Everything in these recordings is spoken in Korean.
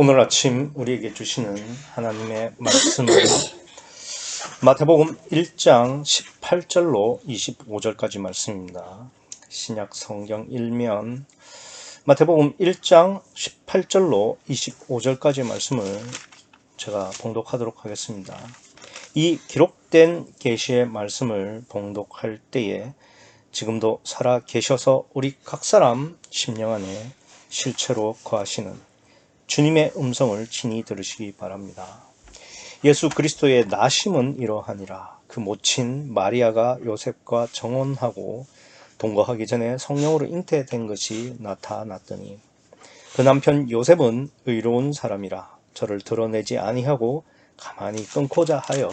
오늘 아침 우리에게 주시는 하나님의 말씀은 마태복음 1장 18절로 25절까지 말씀입니다. 신약 성경 일면 마태복음 1장 18절로 25절까지 말씀을 제가 봉독하도록 하겠습니다. 이 기록된 계시의 말씀을 봉독할 때에 지금도 살아 계셔서 우리 각 사람 심령 안에 실체로 거하시는 주님의 음성을 친히 들으시기 바랍니다. 예수 그리스도의 나심은 이러하니라. 그 모친 마리아가 요셉과 정혼하고 동거하기 전에 성령으로 잉태된 것이 나타났더니 그 남편 요셉은 의로운 사람이라 저를 드러내지 아니하고 가만히 끊고자 하여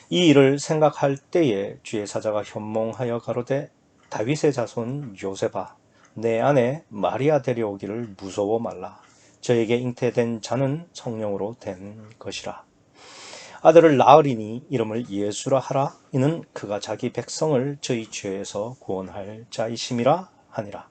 이 일을 생각할 때에 주의 사자가 현몽하여 가로되 다윗의 자손 요셉아 내 아내 마리아 데려오기를 무서워 말라. 저에게 잉태된 자는 성령으로 된 것이라. 아들을 낳으리니 이름을 예수라 하라. 이는 그가 자기 백성을 저희 죄에서 구원할 자이심이라 하니라.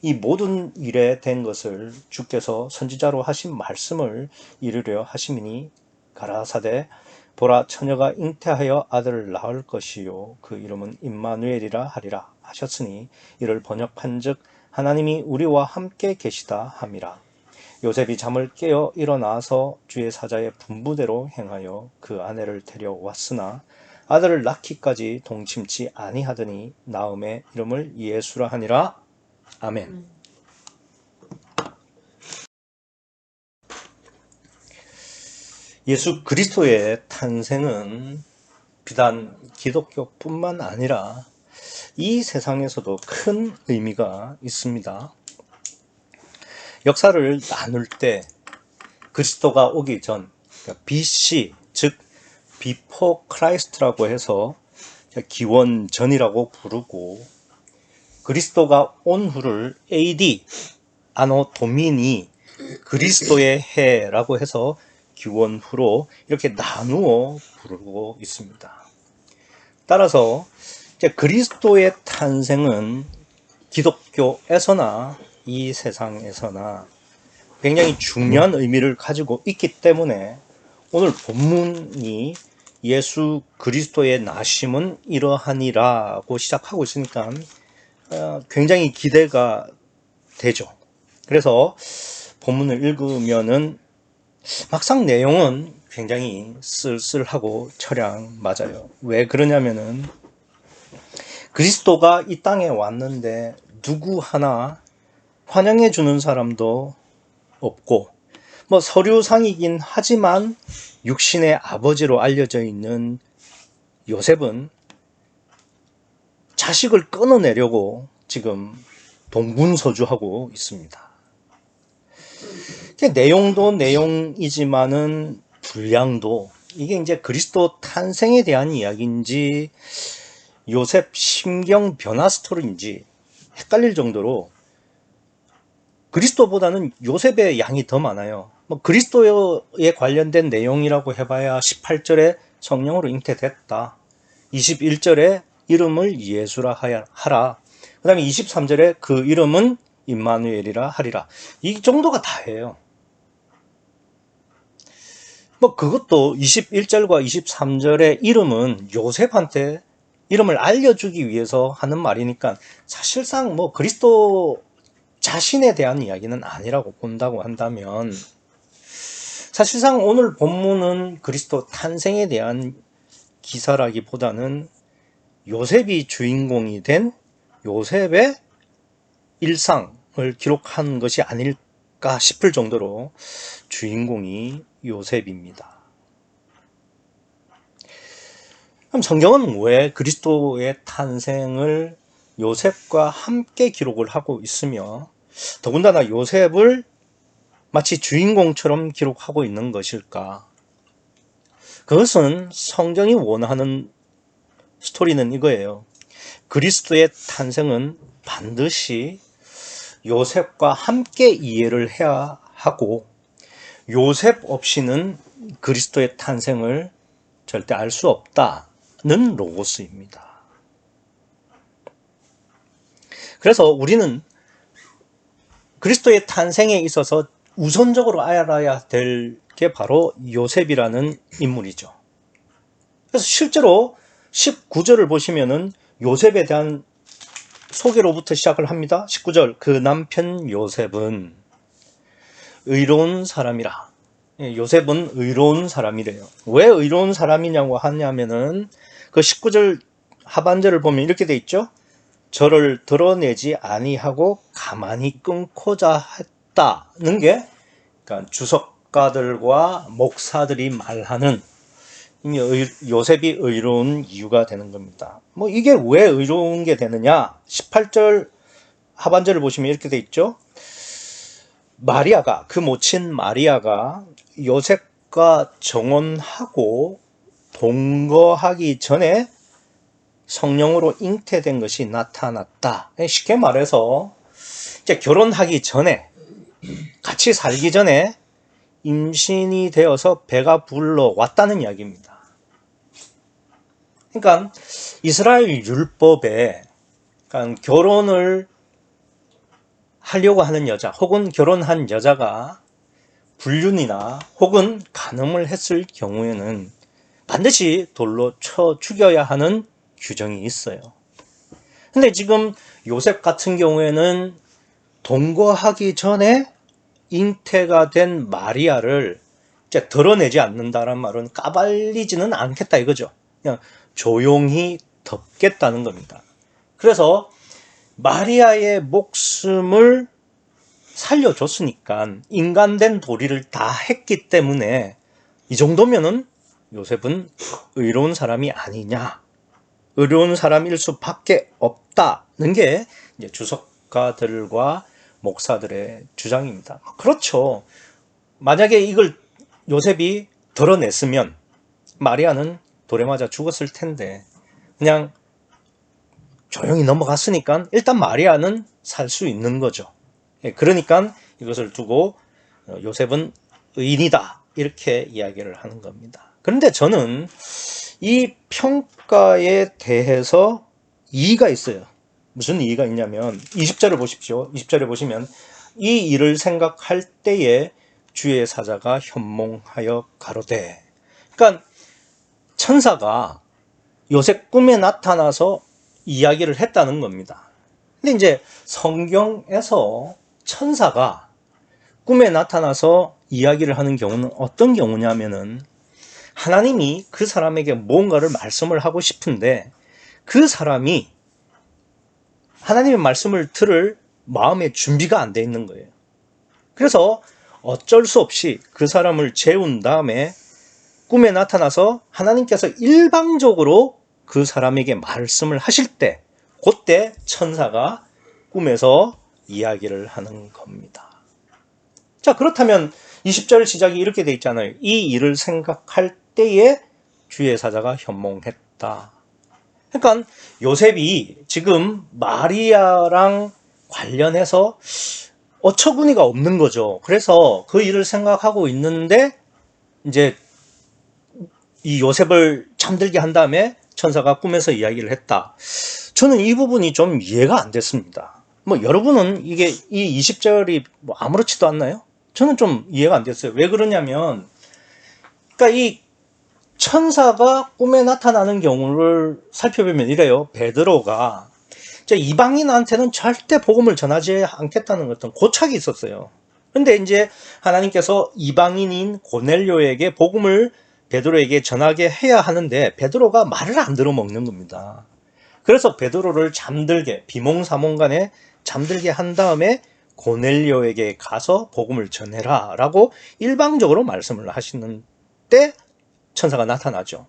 이 모든 일에 된 것을 주께서 선지자로 하신 말씀을 이루려 하심이니 가라사대 보라 처녀가 잉태하여 아들을 낳을 것이요 그 이름은 임마누엘이라 하리라 하셨으니 이를 번역한즉 하나님이 우리와 함께 계시다 함이라. 요셉이 잠을 깨어 일어나서 주의 사자의 분부대로 행하여 그 아내를 데려왔으나 아들을 낳기까지 동침치 아니하더니 낳음의 이름을 예수라 하니라. 아멘. 예수 그리스도의 탄생은 비단 기독교뿐만 아니라 이 세상에서도 큰 의미가 있습니다. 역사를 나눌 때 그리스도가 오기 전, BC, 즉 Before Christ라고 해서 기원 전이라고 부르고 그리스도가 온 후를 AD, 아노 도미니, 그리스도의 해라고 해서 기원 후로 이렇게 나누어 부르고 있습니다. 따라서 그리스도의 탄생은 기독교에서나 이 세상에서나 굉장히 중요한 의미를 가지고 있기 때문에 오늘 본문이 예수 그리스도의 나심은 이러하니라고 시작하고 있으니까 굉장히 기대가 되죠. 그래서 본문을 읽으면은 막상 내용은 굉장히 쓸쓸하고 처량 맞아요. 왜 그러냐면은 그리스도가 이 땅에 왔는데 누구 하나 환영해 주는 사람도 없고 서류상이긴 하지만 육신의 아버지로 알려져 있는 요셉은 자식을 끊어내려고 지금 동분서주하고 있습니다. 내용도 내용이지만은 분량도 이게 이제 그리스도 탄생에 대한 이야기인지 요셉 심경 변화 스토리인지 헷갈릴 정도로 그리스도보다는 요셉의 양이 더 많아요. 그리스도에 관련된 내용이라고 해봐야 18절에 성령으로 잉태됐다. 21절에 이름을 예수라 하라. 그 다음에 23절에 그 이름은 임마누엘이라 하리라. 이 정도가 다예요. 그것도 21절과 23절의 이름은 요셉한테 이름을 알려주기 위해서 하는 말이니까 사실상 그리스도 자신에 대한 이야기는 아니라고 본다고 한다면 사실상 오늘 본문은 그리스도 탄생에 대한 기사라기보다는 요셉이 주인공이 된 요셉의 일상을 기록한 것이 아닐까 싶을 정도로 주인공이 요셉입니다. 그럼 성경은 왜 그리스도의 탄생을 요셉과 함께 기록을 하고 있으며 더군다나 요셉을 마치 주인공처럼 기록하고 있는 것일까? 그것은 성경이 원하는 스토리는 이거예요. 그리스도의 탄생은 반드시 요셉과 함께 이해를 해야 하고 요셉 없이는 그리스도의 탄생을 절대 알 수 없다는 로고스입니다. 그래서 우리는 그리스도의 탄생에 있어서 우선적으로 알아야 될 게 바로 요셉이라는 인물이죠. 그래서 실제로 19절을 보시면은 요셉에 대한 소개로부터 시작을 합니다. 19절, 그 남편 요셉은 의로운 사람이라. 요셉은 의로운 사람이래요. 왜 의로운 사람이냐고 하냐면은 그 19절 하반절을 보면 이렇게 돼 있죠. 저를 드러내지 아니하고 가만히 끊고자 했다는 게, 그러니까 주석가들과 목사들이 말하는 요셉이 의로운 이유가 되는 겁니다. 뭐 이게 왜 의로운 게 되느냐? 18절 하반절을 보시면 이렇게 돼 있죠. 마리아가, 그 모친 마리아가 요셉과 정혼하고 동거하기 전에 성령으로 잉태된 것이 나타났다. 쉽게 말해서 이제 결혼하기 전에, 같이 살기 전에 임신이 되어서 배가 불러왔다는 이야기입니다. 그러니까 이스라엘 율법에, 그러니까 결혼을 하려고 하는 여자 혹은 결혼한 여자가 불륜이나 혹은 간음을 했을 경우에는 반드시 돌로 쳐 죽여야 하는 규정이 있어요. 근데 지금 요셉 같은 경우에는 동거하기 전에 잉태가 된 마리아를 이제 드러내지 않는다는 말은 까발리지는 않겠다 이거죠. 그냥 조용히 덮겠다는 겁니다. 그래서 마리아의 목숨을 살려줬으니까 인간된 도리를 다 했기 때문에 이 정도면은 요셉은 의로운 사람이 아니냐, 의로운 사람일 수밖에 없다는 게 이제 주석가들과 목사들의 주장입니다. 그렇죠. 만약에 이걸 요셉이 드러냈으면 마리아는 돌에 맞아 죽었을 텐데 그냥 조용히 넘어갔으니까 일단 마리아는 살 수 있는 거죠. 그러니까 이것을 두고 요셉은 의인이다 이렇게 이야기를 하는 겁니다. 그런데 저는 이 평가에 대해서 이의가 있어요. 무슨 이의가 있냐면 20절을 보십시오. 20절에 보시면 이 일을 생각할 때에 주의 사자가 현몽하여 가로되, 그러니까 천사가 요셉 꿈에 나타나서 이야기를 했다는 겁니다. 근데 이제 성경에서 천사가 꿈에 나타나서 이야기를 하는 경우는 어떤 경우냐면은 하나님이 그 사람에게 뭔가를 말씀을 하고 싶은데 그 사람이 하나님의 말씀을 들을 마음의 준비가 안 돼 있는 거예요. 그래서 어쩔 수 없이 그 사람을 재운 다음에 꿈에 나타나서 하나님께서 일방적으로 그 사람에게 말씀을 하실 때, 그때 천사가 꿈에서 이야기를 하는 겁니다. 자, 그렇다면 20절 시작이 이렇게 돼 있잖아요. 이 일을 생각할 때에 주의 사자가 현몽했다. 그러니까 요셉이 지금 마리아랑 관련해서 어처구니가 없는 거죠. 그래서 그 일을 생각하고 있는데 이제 이 요셉을 잠들게 한 다음에 천사가 꿈에서 이야기를 했다. 저는 이 부분이 좀 이해가 안 됐습니다. 뭐 여러분은 이게 이 20절이 뭐 아무렇지도 않나요? 저는 좀 이해가 안 됐어요. 왜 그러냐면, 그러니까 이 천사가 꿈에 나타나는 경우를 살펴보면 이래요. 베드로가 이방인한테는 절대 복음을 전하지 않겠다는 어떤 고착이 있었어요. 근데 이제 하나님께서 이방인인 고넬료에게 복음을 베드로에게 전하게 해야 하는데 베드로가 말을 안 들어먹는 겁니다. 그래서 베드로를 잠들게, 비몽사몽간에 잠들게 한 다음에 고넬료에게 가서 복음을 전해라 라고 일방적으로 말씀을 하시는 때 천사가 나타나죠.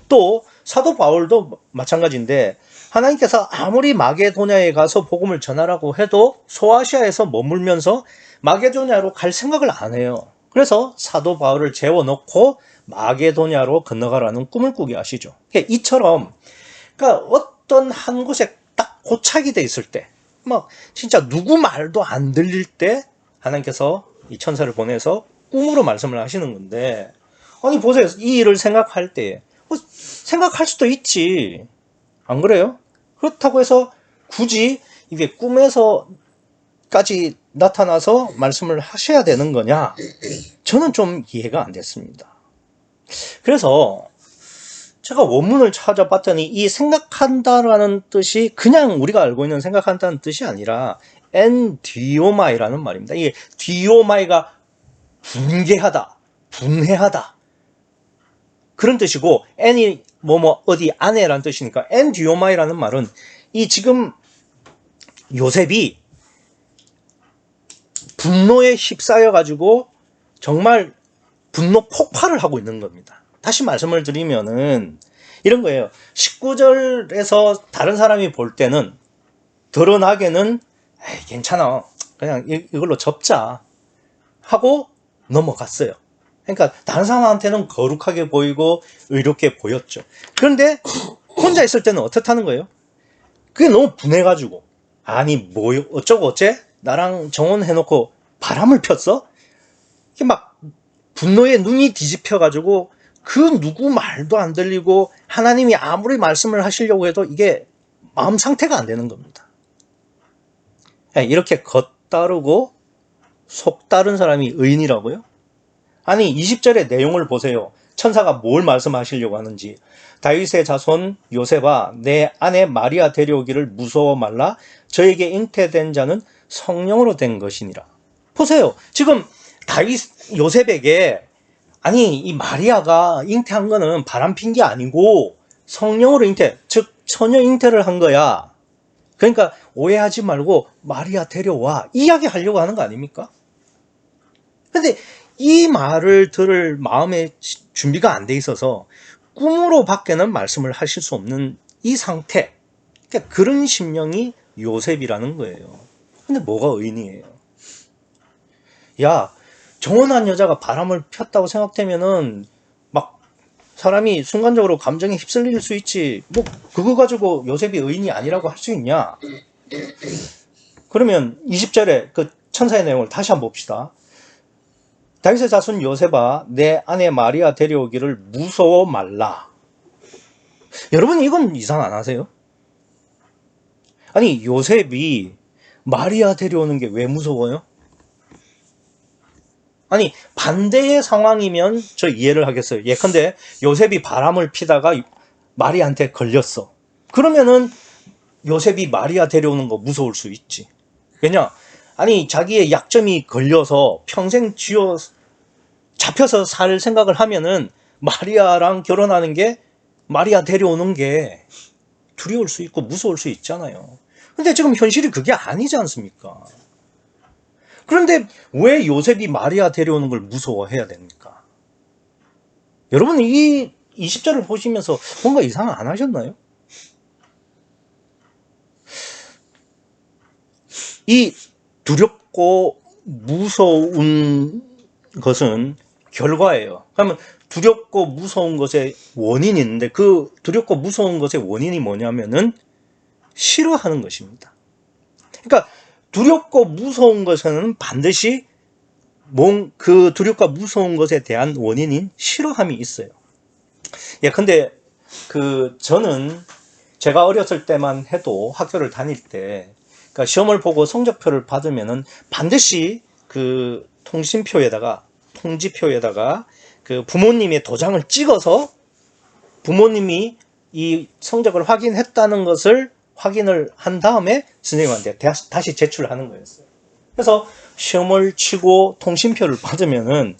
또 사도 바울도 마찬가지인데 하나님께서 아무리 마게도냐에 가서 복음을 전하라고 해도 소아시아에서 머물면서 마게도냐로 갈 생각을 안 해요. 그래서 사도 바울을 재워놓고 마게도냐로 건너가라는 꿈을 꾸게 하시죠. 이처럼 그러니까 어떤 한 곳에 딱 고착이 돼 있을 때, 막 진짜 누구 말도 안 들릴 때 하나님께서 이 천사를 보내서 꿈으로 말씀을 하시는 건데, 아니 보세요. 이 일을 생각할 때 생각할 수도 있지, 안 그래요? 그렇다고 해서 굳이 이게 꿈에서 까지 나타나서 말씀을 하셔야 되는 거냐? 저는 좀 이해가 안 됐습니다. 그래서 제가 원문을 찾아봤더니 이 생각한다라는 뜻이 그냥 우리가 알고 있는 생각한다는 뜻이 아니라 엔디오마이라는 말입니다. 이게 디오마이가 분개하다, 분해하다 그런 뜻이고 엔이 어디 안에라는 뜻이니까 엔디오마이라는 말은 이 지금 요셉이 분노에 휩싸여 가지고 정말 분노 폭발을 하고 있는 겁니다. 다시 말씀을 드리면은 이런 거예요. 19절에서 다른 사람이 볼 때는 드러나게는 괜찮아, 그냥 이걸로 접자 하고 넘어갔어요. 그러니까 다른 사람한테는 거룩하게 보이고 의롭게 보였죠. 그런데 혼자 있을 때는 어떻다는 거예요? 그게 너무 분해가지고 아니 뭐 어쩌고 어째? 나랑 정혼해놓고 바람을 폈어? 이게 막 분노에 눈이 뒤집혀가지고 그 누구 말도 안 들리고 하나님이 아무리 말씀을 하시려고 해도 이게 마음 상태가 안 되는 겁니다. 이렇게 겉다르고 속다른 사람이 의인이라고요? 아니 20절의 내용을 보세요. 천사가 뭘 말씀하시려고 하는지. 다윗의 자손 요셉아, 내 아내 마리아 데려오기를 무서워 말라. 저에게 잉태된 자는 성령으로 된 것이니라. 보세요. 지금 다윗 요셉에게 아니 이 마리아가 잉태한 거는 바람핀 게 아니고 성령으로 잉태, 즉 처녀 잉태를 한 거야. 그러니까 오해하지 말고 마리아 데려와 이야기하려고 하는 거 아닙니까? 근데 이 말을 들을 마음의 준비가 안 돼 있어서 꿈으로 밖에는 말씀을 하실 수 없는 이 상태, 그러니까 그런 심령이 요셉이라는 거예요. 근데 뭐가 의인이에요? 야, 정혼한 여자가 바람을 폈다고 생각되면은 막 사람이 순간적으로 감정에 휩쓸릴 수 있지. 뭐 그거 가지고 요셉이 의인이 아니라고 할 수 있냐? 그러면 20절에 그 천사의 내용을 다시 한번 봅시다. 다윗의 자손 요셉아, 내 아내 마리아 데려오기를 무서워 말라. 여러분 이건 이상 안 하세요? 아니 요셉이 마리아 데려오는 게 왜 무서워요? 아니 반대의 상황이면 저 이해를 하겠어요. 예컨대 요셉이 바람을 피다가 마리아한테 걸렸어. 그러면은 요셉이 마리아 데려오는 거 무서울 수 있지. 왜냐? 아니 자기의 약점이 걸려서 평생 잡혀서 살 생각을 하면은 마리아랑 결혼하는 게, 마리아 데려오는 게 두려울 수 있고 무서울 수 있잖아요. 근데 지금 현실이 그게 아니지 않습니까? 그런데 왜 요셉이 마리아 데려오는 걸 무서워해야 됩니까? 여러분 이 20절을 보시면서 뭔가 이상 안 하셨나요? 이 두렵고 무서운 것은 결과예요. 그러면 두렵고 무서운 것의 원인이 있는데 그 두렵고 무서운 것의 원인이 뭐냐면은 싫어하는 것입니다. 그러니까 두렵고 무서운 것에는 반드시 그 두렵고 무서운 것에 대한 원인인 싫어함이 있어요. 근데 저는 제가 어렸을 때만 해도 학교를 다닐 때, 그러니까 시험을 보고 성적표를 받으면은 반드시 그 통지표에다가 그 부모님의 도장을 찍어서 부모님이 이 성적을 확인했다는 것을 확인을 한 다음에 선생님한테 다시 제출하는 거였어요. 그래서 시험을 치고 통신표를 받으면은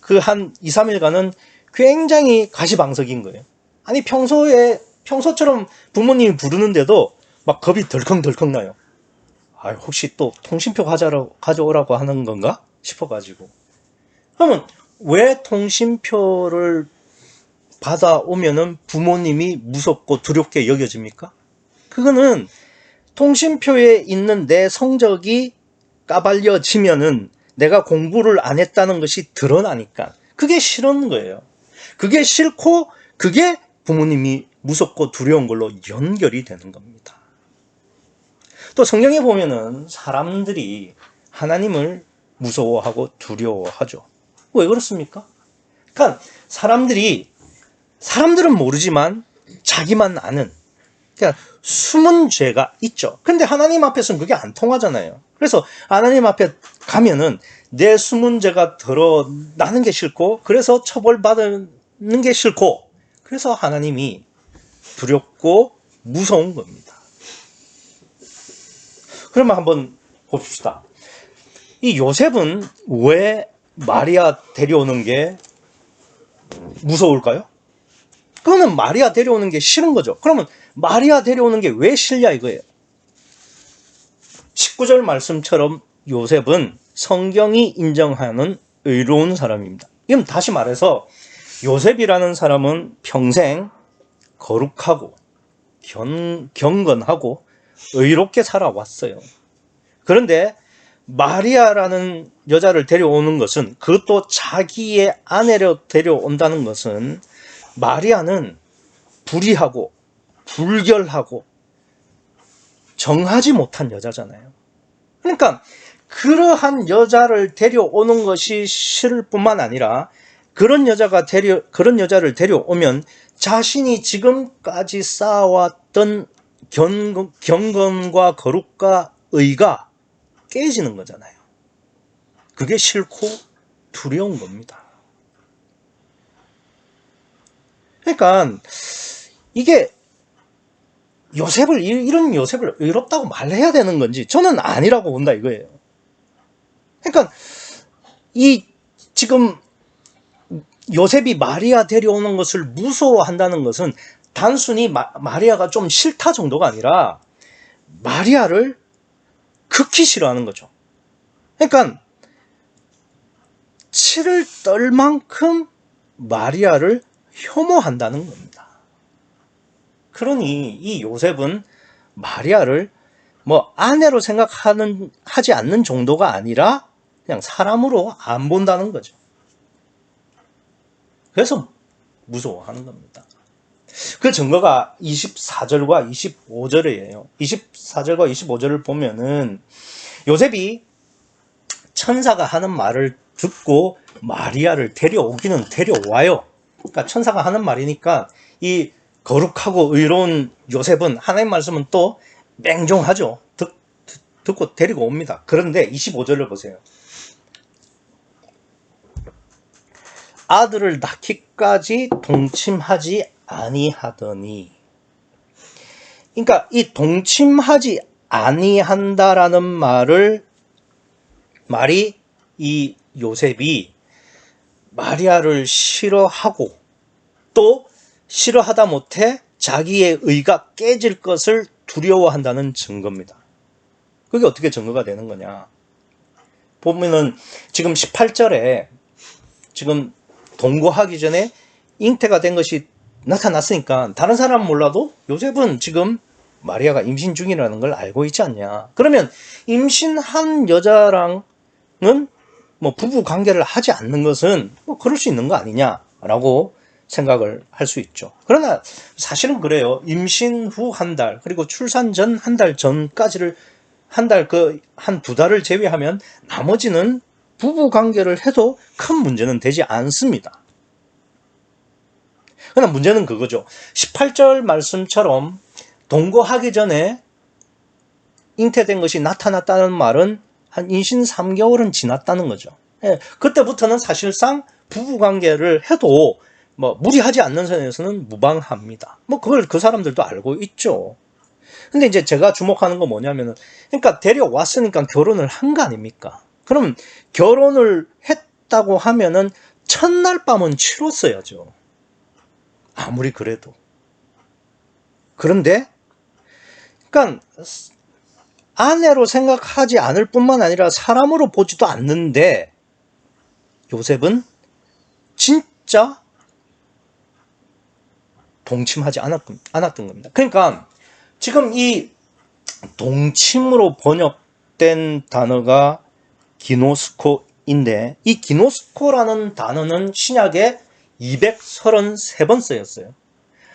그 한 2, 3일간은 굉장히 가시방석인 거예요. 아니 평소처럼 부모님이 부르는데도 막 겁이 덜컹덜컹 나요. 아, 혹시 또 통신표 가져오라고 하는 건가 싶어가지고. 그러면 왜 통신표를 받아오면은 부모님이 무섭고 두렵게 여겨집니까? 그거는 통신표에 있는 내 성적이 까발려지면은 내가 공부를 안 했다는 것이 드러나니까 그게 싫은 거예요. 그게 싫고 그게 부모님이 무섭고 두려운 걸로 연결이 되는 겁니다. 또 성경에 보면은 사람들이 하나님을 무서워하고 두려워하죠. 왜 그렇습니까? 그러니까 사람들은 모르지만 자기만 아는, 그러니까 숨은 죄가 있죠. 근데 하나님 앞에서는 그게 안 통하잖아요. 그래서 하나님 앞에 가면은 내 숨은 죄가 드러나는 게 싫고, 그래서 처벌받는 게 싫고, 그래서 하나님이 두렵고 무서운 겁니다. 그러면 한번 봅시다. 이 요셉은 왜 마리아 데려오는 게 무서울까요? 그거는 마리아 데려오는 게 싫은 거죠. 그러면 마리아 데려오는 게 왜 싫냐 이거예요. 19절 말씀처럼 요셉은 성경이 인정하는 의로운 사람입니다. 이건 다시 말해서 요셉이라는 사람은 평생 거룩하고 경건하고 의롭게 살아왔어요. 그런데 마리아라는 여자를 데려오는 것은, 그것도 자기의 아내로 데려온다는 것은, 마리아는 불의하고 불결하고 정하지 못한 여자잖아요. 그러니까 그러한 여자를 데려오는 것이 싫을 뿐만 아니라, 그런 여자를 데려오면 자신이 지금까지 쌓아왔던 경건과 거룩과 의가 깨지는 거잖아요. 그게 싫고 두려운 겁니다. 그러니까 이게 이런 요셉을 의롭다고 말해야 되는 건지 저는 아니라고 본다 이거예요. 그러니까 지금 요셉이 마리아 데려오는 것을 무서워한다는 것은 단순히 마리아가 좀 싫다 정도가 아니라 마리아를 극히 싫어하는 거죠. 그러니까 치를 떨 만큼 마리아를 혐오한다는 겁니다. 그러니 이 요셉은 마리아를 아내로 하지 않는 정도가 아니라 그냥 사람으로 안 본다는 거죠. 그래서 무서워하는 겁니다. 그 증거가 24절과 25절이에요. 24절과 25절을 보면은 요셉이 천사가 하는 말을 듣고 마리아를 데려오기는 데려와요. 그러니까 천사가 하는 말이니까 이 거룩하고 의로운 요셉은 하나님 말씀은 또 맹종하죠. 듣고 데리고 옵니다. 그런데 25절을 보세요. 아들을 낳기까지 동침하지 아니하더니. 그러니까 이 동침하지 아니한다라는 말이 이 요셉이 마리아를 싫어하고 또 싫어하다 못해 자기의 의가 깨질 것을 두려워한다는 증거입니다. 그게 어떻게 증거가 되는 거냐? 보면은 지금 18절에 지금 동거하기 전에 잉태가 된 것이 나타났으니까 다른 사람은 몰라도 요셉은 지금 마리아가 임신 중이라는 걸 알고 있지 않냐. 그러면 임신한 여자랑은 부부 관계를 하지 않는 것은 그럴 수 있는 거 아니냐라고 생각을 할 수 있죠. 그러나 사실은 그래요. 임신 후 한 달, 그리고 출산 전 한 달 전까지를 한 두 달을 제외하면 나머지는 부부 관계를 해도 큰 문제는 되지 않습니다. 그러나 문제는 그거죠. 18절 말씀처럼 동거하기 전에 잉태된 것이 나타났다는 말은 한 임신 3개월은 지났다는 거죠. 그때부터는 사실상 부부 관계를 해도 무리하지 않는 선에서는 무방합니다. 그걸 그 사람들도 알고 있죠. 근데 이제 제가 주목하는 건 뭐냐면은, 그러니까 데려왔으니까 결혼을 한 거 아닙니까? 그럼 결혼을 했다고 하면은 첫날 밤은 치렀어야죠. 아무리 그래도. 그런데, 그러니까 아내로 생각하지 않을 뿐만 아니라 사람으로 보지도 않는데 요셉은 진짜 동침하지 않았던 겁니다. 그러니까 지금 이 동침으로 번역된 단어가 기노스코인데, 이 기노스코라는 단어는 신약에 233번 쓰였어요.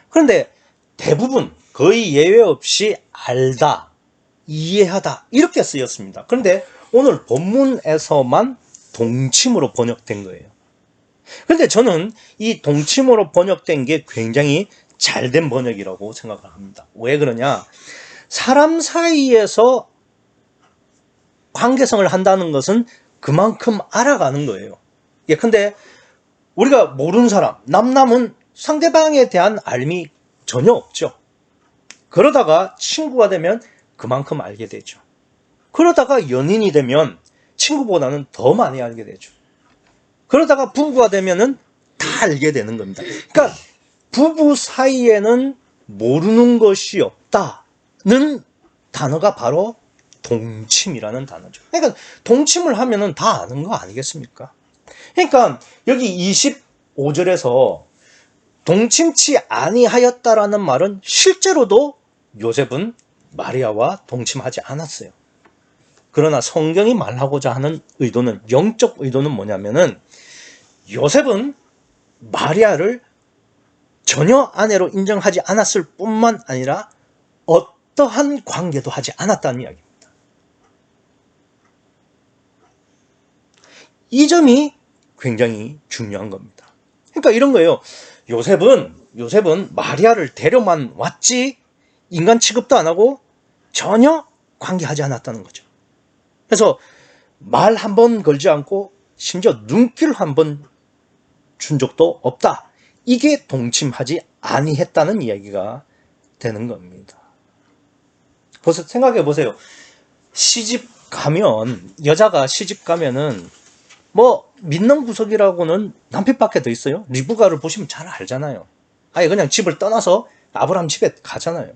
그런데 대부분 거의 예외 없이 알다, 이해하다 이렇게 쓰였습니다. 그런데 오늘 본문에서만 동침으로 번역된 거예요. 그런데 저는 이 동침으로 번역된 게 굉장히 잘된 번역이라고 생각을 합니다. 왜 그러냐? 사람 사이에서 관계성을 한다는 것은 그만큼 알아가는 거예요. 예컨대 우리가 모르는 사람, 남남은 상대방에 대한 알미 전혀 없죠. 그러다가 친구가 되면 그만큼 알게 되죠. 그러다가 연인이 되면 친구보다는 더 많이 알게 되죠. 그러다가 부부가 되면은 다 알게 되는 겁니다. 그러니까 부부 사이에는 모르는 것이 없다는 단어가 바로 동침이라는 단어죠. 그러니까 동침을 하면은 다 아는 거 아니겠습니까? 그러니까 여기 25절에서 동침치 아니하였다라는 말은 실제로도 요셉은 마리아와 동침하지 않았어요. 그러나 성경이 말하고자 하는 의도는, 영적 의도는 뭐냐면은 요셉은 마리아를 전혀 아내로 인정하지 않았을 뿐만 아니라 어떠한 관계도 하지 않았다는 이야기입니다. 이 점이 굉장히 중요한 겁니다. 그러니까 이런 거예요. 요셉은 마리아를 데려만 왔지 인간 취급도 안 하고 전혀 관계하지 않았다는 거죠. 그래서 말 한 번 걸지 않고 심지어 눈길 한 번 준 적도 없다. 이게 동침하지 아니했다는 이야기가 되는 겁니다. 벌써 생각해 보세요. 여자가 시집 가면은 뭐 믿는 구석이라고는 남편밖에 더 있어요. 리브가를 보시면 잘 알잖아요. 아예 그냥 집을 떠나서 아브라함 집에 가잖아요.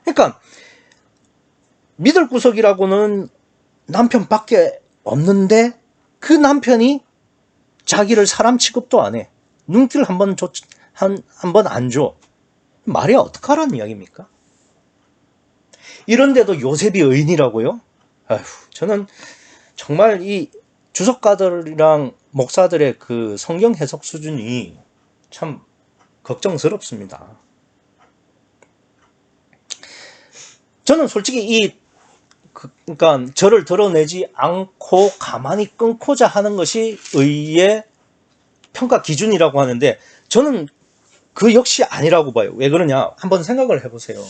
그러니까 믿을 구석이라고는 남편밖에 없는데 그 남편이 자기를 사람 취급도 안 해. 눈길 한 번 안 줘. 마리아 어떡하라는 이야기입니까? 이런데도 요셉이 의인이라고요? 아휴, 저는 정말 이 주석가들이랑 목사들의 그 성경 해석 수준이 참 걱정스럽습니다. 저는 솔직히 그러니까 저를 드러내지 않고 가만히 끊고자 하는 것이 의의 평가 기준이라고 하는데 저는 그 역시 아니라고 봐요. 왜 그러냐? 한번 생각을 해보세요.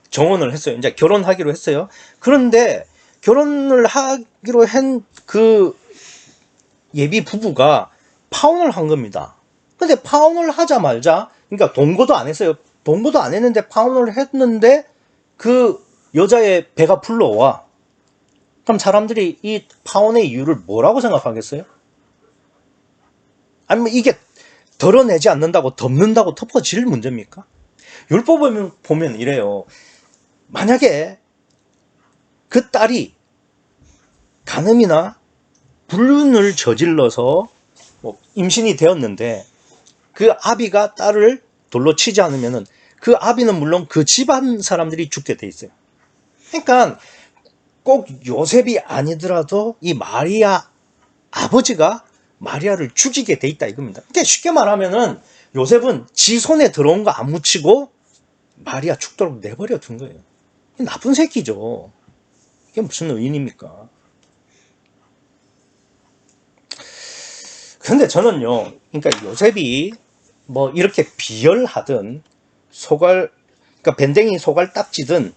정혼을 했어요. 이제 결혼하기로 했어요. 그런데 결혼을 하기로 한 그 예비 부부가 파혼을 한 겁니다. 근데 파혼을 하자마자, 그러니까 동거도 안 했어요. 동거도 안 했는데 파혼을 했는데 그 여자의 배가 불러와. 그럼 사람들이 이 파혼의 이유를 뭐라고 생각하겠어요? 아니면 이게 드러내지 않는다고 덮는다고 덮어질 문제입니까? 율법을 보면 이래요. 만약에 그 딸이 간음이나 불륜을 저질러서 임신이 되었는데 그 아비가 딸을 돌로 치지 않으면은 그 아비는 물론 그 집안 사람들이 죽게 돼 있어요. 그러니까 꼭 요셉이 아니더라도 이 마리아 아버지가 마리아를 죽이게 돼 있다 이겁니다. 그러니까 쉽게 말하면은 요셉은 지 손에 들어온 거 안 묻히고 마리아 죽도록 내버려 둔 거예요. 나쁜 새끼죠. 이게 무슨 의인입니까? 근데 저는요, 그러니까 요셉이 뭐 이렇게 비열하든 그러니까 밴댕이 소갈 딱지든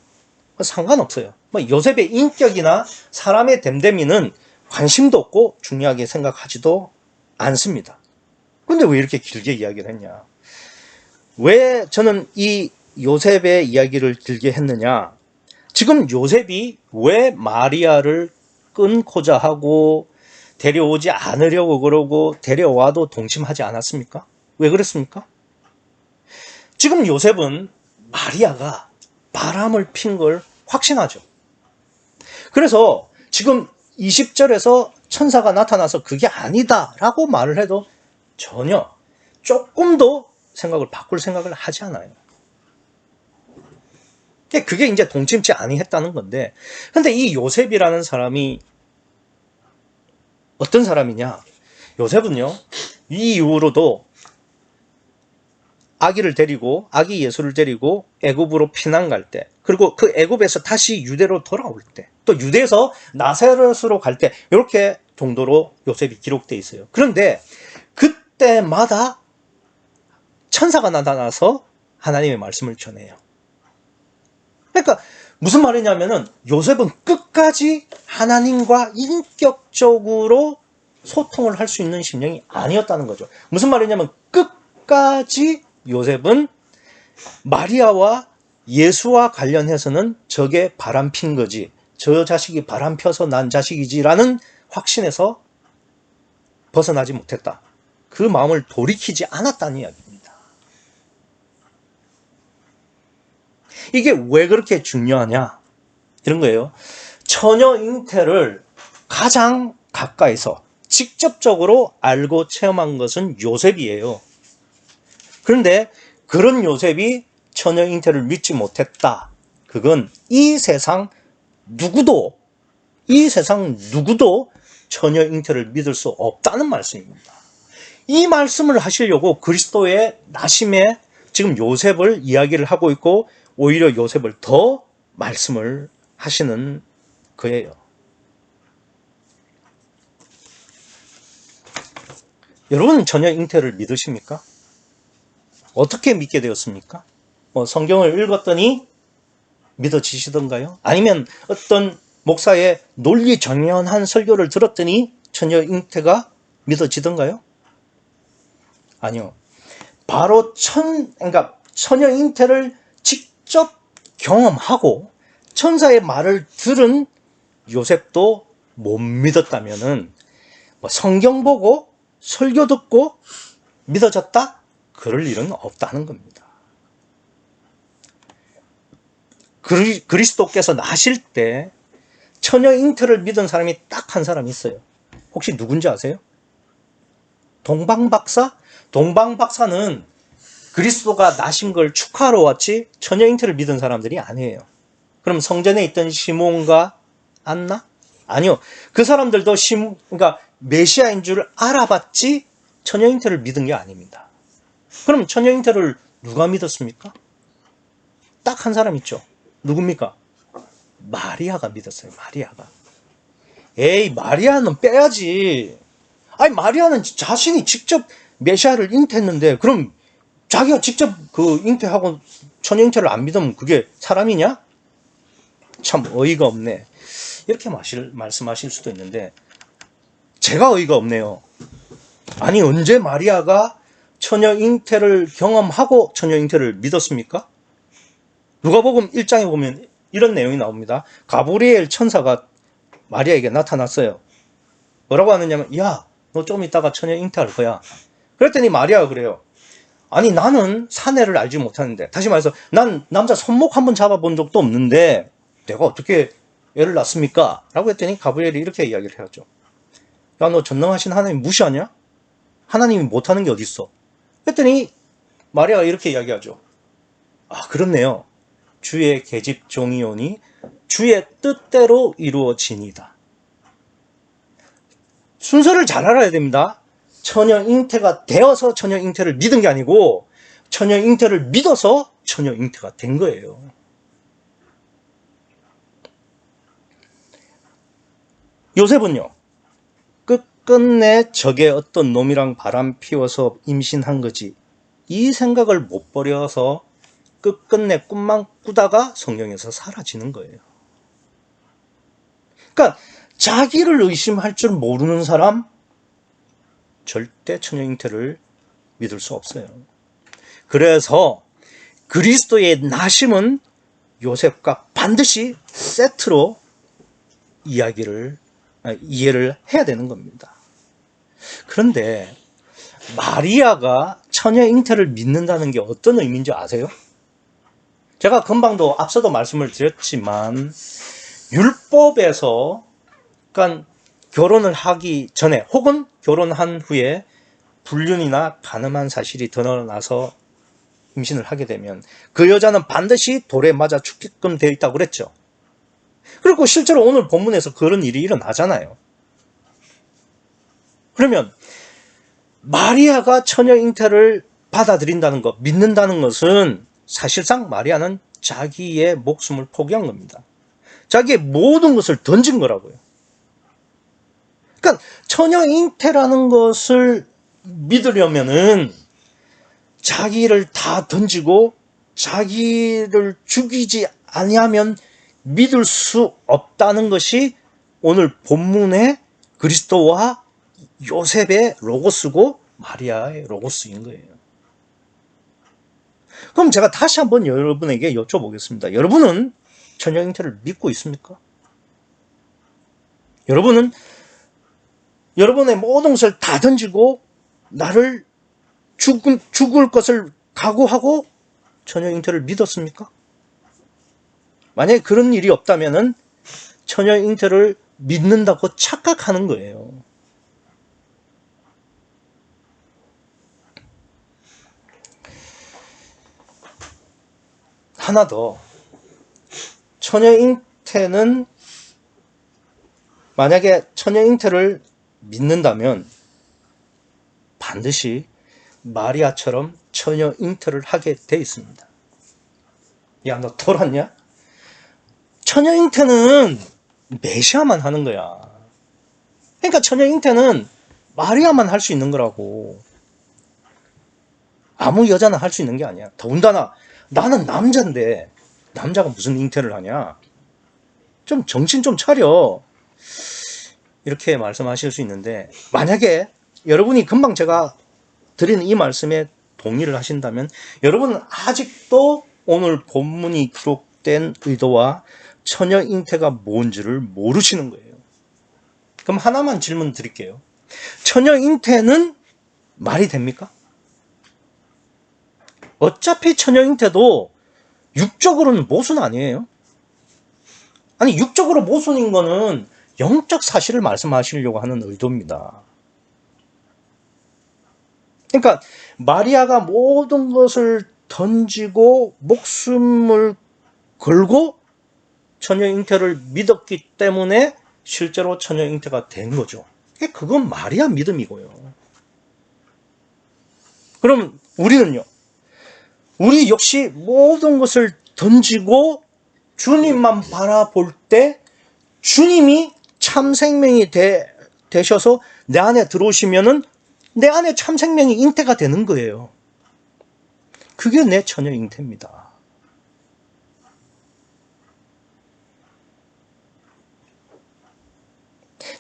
상관없어요. 뭐 요셉의 인격이나 사람의 됨됨이는 관심도 없고 중요하게 생각하지도 않습니다. 근데 왜 이렇게 길게 이야기를 했냐? 왜 저는 이 요셉의 이야기를 길게 했느냐? 지금 요셉이 왜 마리아를 끊고자 하고 데려오지 않으려고 그러고 데려와도 동침하지 않았습니까? 왜 그랬습니까? 지금 요셉은 마리아가 바람을 핀 걸 확신하죠. 그래서 지금 20절에서 천사가 나타나서 그게 아니다라고 말을 해도 전혀 조금도 바꿀 생각을 하지 않아요. 그게 이제 동침치 아니했다는 건데, 근데 이 요셉이라는 사람이 어떤 사람이냐? 요셉은요, 이 이후로도 아기 예수를 데리고 애굽으로 피난 갈 때, 그리고 그 애굽에서 다시 유대로 돌아올 때, 또 유대에서 나사렛으로 갈 때, 이렇게 정도로 요셉이 기록되어 있어요. 그런데 그때마다 천사가 나타나서 하나님의 말씀을 전해요. 그러니까 무슨 말이냐면은 요셉은 끝까지 하나님과 인격적으로 소통을 할 수 있는 심령이 아니었다는 거죠. 무슨 말이냐면 끝까지 요셉은 마리아와 예수와 관련해서는 저게 바람핀 거지, 저 자식이 바람펴서 난 자식이지라는 확신에서 벗어나지 못했다. 그 마음을 돌이키지 않았다는 이야기입니다. 이게 왜 그렇게 중요하냐? 이런 거예요. 처녀 잉태를 가장 가까이서 직접적으로 알고 체험한 것은 요셉이에요. 그런데 그런 요셉이 처녀 잉태를 믿지 못했다. 그건 이 세상 누구도 처녀 잉태를 믿을 수 없다는 말씀입니다. 이 말씀을 하시려고 그리스도의 나심에 지금 요셉을 이야기를 하고 있고, 오히려 요셉을 더 말씀을 하시는 거예요. 여러분은 처녀 잉태를 믿으십니까? 어떻게 믿게 되었습니까? 성경을 읽었더니 믿어지시던가요? 아니면 어떤 목사의 논리정연한 설교를 들었더니 처녀 잉태가 믿어지던가요? 아니요. 바로 처녀 잉태를 직접 경험하고 천사의 말을 들은 요셉도 못 믿었다면은 성경 보고 설교 듣고 믿어졌다? 그럴 일은 없다는 겁니다. 그리스도께서 나실 때 처녀 잉태를 믿은 사람이 딱 한 사람 있어요. 혹시 누군지 아세요? 동방박사? 동방박사는 그리스도가 나신 걸 축하하러 왔지 처녀 잉태를 믿은 사람들이 아니에요. 그럼 성전에 있던 시몬과 안나? 아니요. 그 사람들도 그러니까 메시아인 줄 알아봤지 처녀 잉태를 믿은 게 아닙니다. 그럼 처녀 잉태를 누가 믿었습니까? 딱 한 사람 있죠. 누굽니까? 마리아가 믿었어요. 마리아가. 에이, 마리아는 빼야지. 아니, 마리아는 자신이 직접 메시아를 잉태했는데, 그럼 자기가 직접 그 잉태하고 처녀 잉태를 안 믿으면 그게 사람이냐? 참 어이가 없네. 이렇게 말씀하실 수도 있는데, 제가 어이가 없네요. 아니, 언제 마리아가 처녀 잉태를 경험하고 처녀 잉태를 믿었습니까? 누가복음 1장에 보면 이런 내용이 나옵니다. 가브리엘 천사가 마리아에게 나타났어요. 뭐라고 하느냐면, 야, 너 좀 이따가 처녀 잉태할 거야. 그랬더니 마리아가 그래요. 아니, 나는 사내를 알지 못하는데, 다시 말해서 난 남자 손목 한번 잡아본 적도 없는데 내가 어떻게 애를 낳습니까? 라고 했더니 가브리엘이 이렇게 이야기를 해야죠. 야, 너 전능하신 하나님 무시하냐? 하나님이 못하는 게 어딨어? 그랬더니 마리아가 이렇게 이야기하죠. 아, 그렇네요. 주의 계집 종이오니 주의 뜻대로 이루어지니다. 순서를 잘 알아야 됩니다. 처녀 잉태가 되어서 처녀 잉태를 믿은 게 아니고 처녀 잉태를 믿어서 처녀 잉태가 된 거예요. 요셉은요, 끝끝내 저게 어떤 놈이랑 바람 피워서 임신한 거지, 이 생각을 못 버려서 끝끝내 꿈만 꾸다가 성경에서 사라지는 거예요. 그러니까 자기를 의심할 줄 모르는 사람 절대 처녀 잉태를 믿을 수 없어요. 그래서 그리스도의 나심은 요셉과 반드시 세트로 이해를 해야 되는 겁니다. 그런데 마리아가 처녀 잉태를 믿는다는 게 어떤 의미인지 아세요? 제가 금방도 앞서도 말씀을 드렸지만 율법에서, 그러니까 결혼을 하기 전에 혹은 결혼한 후에 불륜이나 간음한 사실이 드러나서 임신을 하게 되면 그 여자는 반드시 돌에 맞아 죽게끔 되어 있다고 그랬죠. 그리고 실제로 오늘 본문에서 그런 일이 일어나잖아요. 그러면 마리아가 처녀 잉태를 받아들인다는 것, 믿는다는 것은 사실상 마리아는 자기의 목숨을 포기한 겁니다. 자기의 모든 것을 던진 거라고요. 그러니까 처녀 잉태라는 것을 믿으려면은 자기를 다 던지고 자기를 죽이지 아니하면 믿을 수 없다는 것이 오늘 본문의 그리스도와 요셉의 로고스고 마리아의 로고스인 거예요. 그럼 제가 다시 한번 여러분에게 여쭤보겠습니다. 여러분은 처녀 잉태를 믿고 있습니까? 여러분은 여러분의 모든 것을 다 던지고 나를 죽을 것을 각오하고 처녀 잉태를 믿었습니까? 만약에 그런 일이 없다면 처녀 잉태를 믿는다고 착각하는 거예요. 하나 더, 처녀 잉태는 만약에 처녀 잉태를 믿는다면 반드시 마리아처럼 처녀 잉태를 하게 돼 있습니다. 야, 너 돌았냐? 처녀 잉태는 메시아만 하는 거야. 그러니까 처녀 잉태는 마리아만 할 수 있는 거라고. 아무 여자나 할 수 있는 게 아니야. 더군다나 나는 남자인데 남자가 무슨 잉태를 하냐? 좀 정신 좀 차려. 이렇게 말씀하실 수 있는데, 만약에 여러분이 금방 제가 드리는 이 말씀에 동의를 하신다면 여러분은 아직도 오늘 본문이 기록된 의도와 처녀 잉태가 뭔지를 모르시는 거예요. 그럼 하나만 질문 드릴게요. 처녀 잉태는 말이 됩니까? 어차피 처녀 잉태도 육적으로는 모순 아니에요? 아니, 육적으로 모순인 거는 영적 사실을 말씀하시려고 하는 의도입니다. 그러니까 마리아가 모든 것을 던지고 목숨을 걸고 처녀 잉태를 믿었기 때문에 실제로 처녀 잉태가 된 거죠. 그건 마리아 믿음이고요. 그럼 우리는요? 우리 역시 모든 것을 던지고 주님만 바라볼 때 주님이 참 생명이 되셔서 내 안에 들어오시면은 내 안에 참 생명이 잉태가 되는 거예요. 그게 내 처녀 잉태입니다.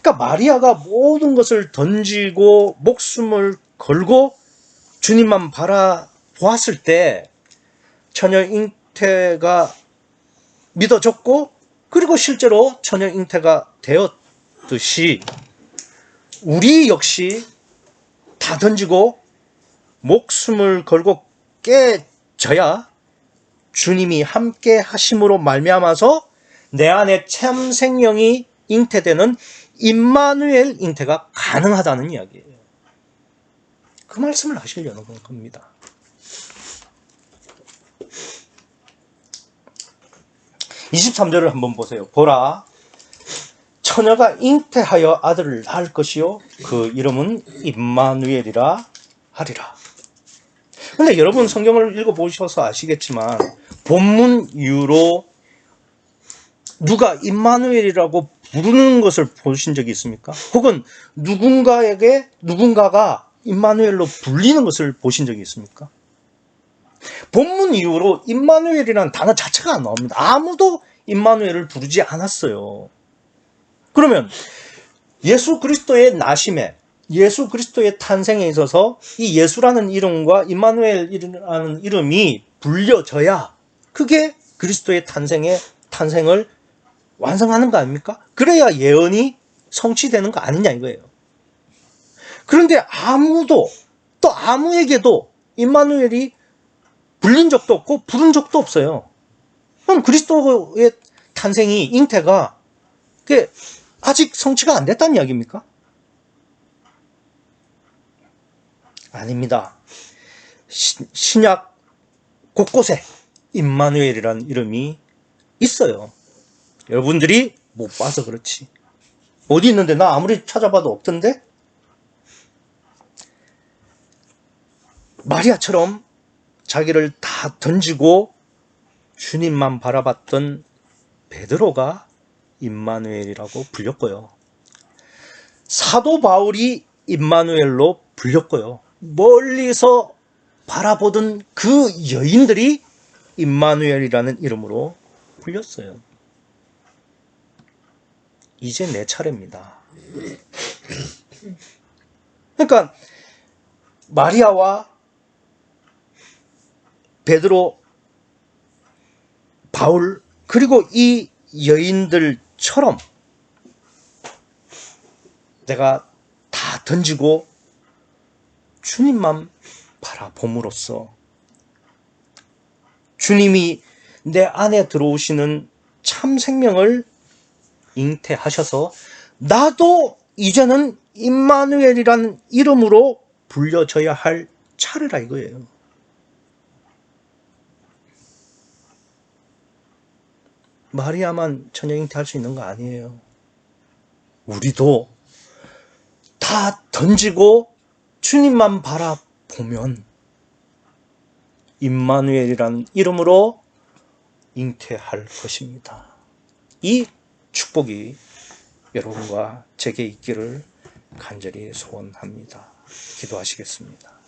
그러니까 마리아가 모든 것을 던지고 목숨을 걸고 주님만 바라보았을 때 처녀 잉태가 믿어졌고, 그리고 실제로 처녀 잉태가 되었듯이 우리 역시 다 던지고 목숨을 걸고 깨져야 주님이 함께 하심으로 말미암아서 내 안에 참 생명이 잉태되는 임마누엘 잉태가 가능하다는 이야기예요. 그 말씀을 하시려는 겁니다. 23절을 한번 보세요. 보라, 처녀가 잉태하여 아들을 낳을 것이요 그 이름은 임마누엘이라 하리라. 근데 여러분 성경을 읽어보셔서 아시겠지만 본문 이후로 누가 임마누엘이라고 부르는 것을 보신 적이 있습니까? 혹은 누군가가 임마누엘로 불리는 것을 보신 적이 있습니까? 본문 이후로 임마누엘이라는 단어 자체가 안 나옵니다. 아무도 임마누엘을 부르지 않았어요. 그러면 예수 그리스도의 나심에, 예수 그리스도의 탄생에 있어서 이 예수라는 이름과 임마누엘이라는 이름이 불려져야 그게 그리스도의 탄생을 완성하는 거 아닙니까? 그래야 예언이 성취되는 거 아니냐 이거예요. 그런데 또 아무에게도 임마누엘이 불린 적도 없고 부른 적도 없어요. 그럼 그리스도의 탄생이, 잉태가 그게 아직 성취가 안 됐다는 이야기입니까? 아닙니다. 신약 곳곳에 임마누엘이라는 이름이 있어요. 여러분들이 못 봐서 그렇지. 어디 있는데 나 아무리 찾아봐도 없던데? 마리아처럼 자기를 다 던지고 주님만 바라봤던 베드로가 임마누엘이라고 불렸고요. 사도 바울이 임마누엘로 불렸고요. 멀리서 바라보던 그 여인들이 임마누엘이라는 이름으로 불렸어요. 이제 내 차례입니다. 그러니까 마리아와 베드로, 바울, 그리고 이 여인들처럼 내가 다 던지고 주님만 바라봄으로써 주님이 내 안에 들어오시는 참 생명을 잉태하셔서 나도 이제는 임마누엘이라는 이름으로 불려져야 할 차례라 이거예요. 마리아만 처녀 잉태할 수 있는 거 아니에요. 우리도 다 던지고 주님만 바라보면 임마누엘이라는 이름으로 잉태할 것입니다. 이 축복이 여러분과 제게 있기를 간절히 소원합니다. 기도하시겠습니다.